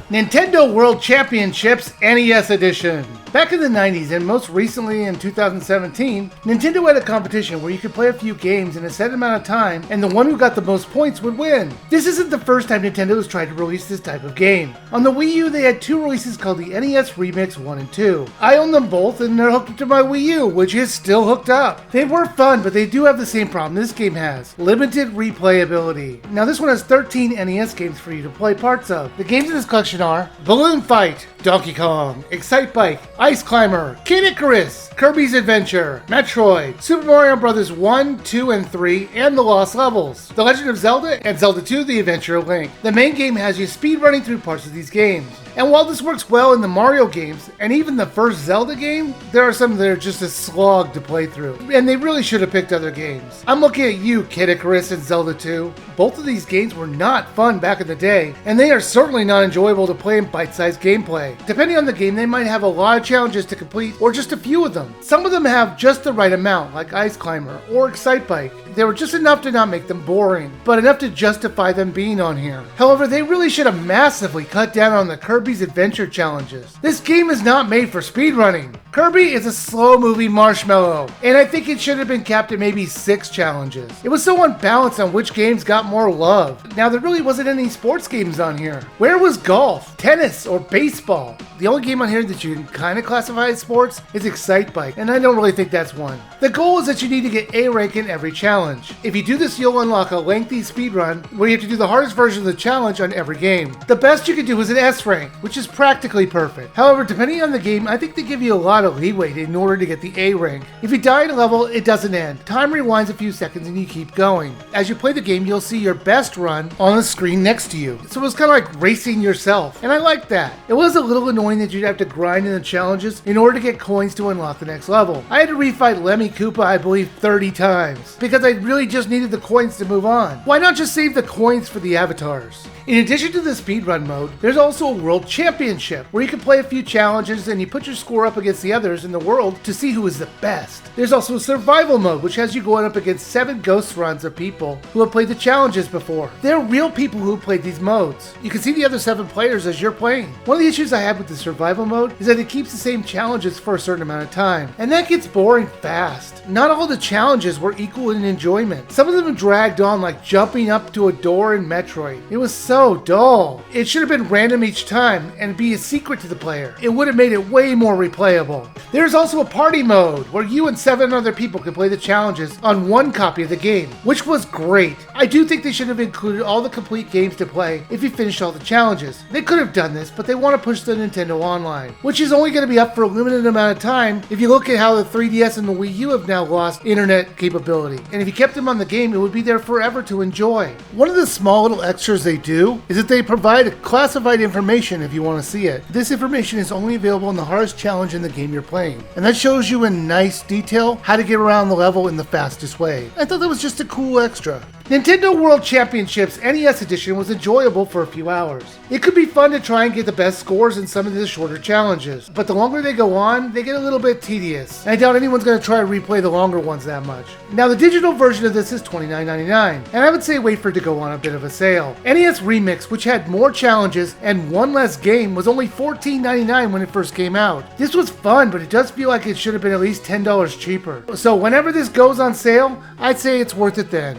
Nintendo World Championships NES Edition. Back in the 90s and most recently in 2017, Nintendo had a competition where you could play a few games in a set amount of time and the one who got the most points would win. This isn't the first time Nintendo has tried to release this type of game. On the Wii U they had two releases called the NES Remix 1 and 2. I own them both and they're hooked up to my Wii U, which is still hooked up. They were fun, but they do have the same problem this game has: limited replayability. Now this one has 13 NES games for you to play parts of. The games in this collection are Balloon Fight, Donkey Kong, Excite Bike, Ice Climber, Kid Icarus, Kirby's Adventure, Metroid, Super Mario Bros. 1, 2, and 3, and The Lost Levels, The Legend of Zelda, and Zelda 2: The Adventure of Link. The main game has you speedrunning through parts of these games. And while this works well in the Mario games, and even the first Zelda game, there are some that are just a slog to play through, and they really should have picked other games. I'm looking at you, Kid Icarus and Zelda 2. Both of these games were not fun back in the day, and they are certainly not enjoyable to play in bite-sized gameplay. Depending on the game, they might have a lot of challenges to complete, or just a few of them. Some of them have just the right amount, like Ice Climber or Excite Bike. They were just enough to not make them boring, but enough to justify them being on here. However, they really should have massively cut down on the Kirby's Adventure challenges. This game is not made for speedrunning. Kirby is a slow-moving marshmallow, and I think it should have been capped at maybe 6 challenges. It was so unbalanced on which games got more love. Now, there really wasn't any sports games on here. Where was golf, tennis, or baseball? The only game on here that you can kind of classify as sports is Excite Bike, and I don't really think that's one. The goal is that you need to get A rank in every challenge. If you do this, you'll unlock a lengthy speedrun where you have to do the hardest version of the challenge on every game. The best you can do is an S rank, which is practically perfect. However, depending on the game, I think they give you a lot of leeway in order to get the A rank. If you die in a level, it doesn't end. Time rewinds a few seconds and you keep going. As you play the game, you'll see your best run on the screen next to you. So it was kind of like racing yourself, and I like that. It was a little annoying that you'd have to grind in the challenges in order to get coins to unlock the next level. I had to refight Lemmy Koopa, I believe, 30 times, because I really just needed the coins to move on. Why not just save the coins for the avatars? In addition to the speedrun mode, there's also a World Championship, where you can play a few challenges and you put your score up against the others in the world to see who is the best. There's also a survival mode, which has you going up against 7 ghost runs of people who have played the challenges before. They're real people who played these modes. You can see the other 7 players as you're playing. One of the issues I had with the survival mode is that it keeps the same challenges for a certain amount of time, and that gets boring fast. Not all the challenges were equal in enjoyment. Some of them dragged on, like jumping up to a door in Metroid. It was so dull. It should have been random each time and be a secret to the player. It would have made it way more replayable. There's also a party mode where you and 7 other people can play the challenges on one copy of the game, which was great. I do think they should have included all the complete games to play if you finished all the challenges. They could have done this, but they want to push the Nintendo Online, which is only going to be up for a limited amount of time if you look at how the 3DS and the Wii U have now lost internet capability. And if you kept them on the game, it would be there forever to enjoy. One of the small little extras they do is that they provide classified information if you want to see it. This information is only available in the hardest challenge in the game you're playing, and that shows you in nice detail how to get around the level in the fastest way. I thought that was just a cool extra. Nintendo World Championships NES Edition was enjoyable for a few hours. It could be fun to try and get the best scores in some of the shorter challenges, but the longer they go on, they get a little bit tedious, and I doubt anyone's going to try to replay the longer ones that much. Now, the digital version of this is $29.99, and I would say wait for it to go on a bit of a sale. NES Remix, which had more challenges and one less game, was only $14.99 when it first came out. This was fun, but it does feel like it should have been at least $10 cheaper. So whenever this goes on sale, I'd say it's worth it then.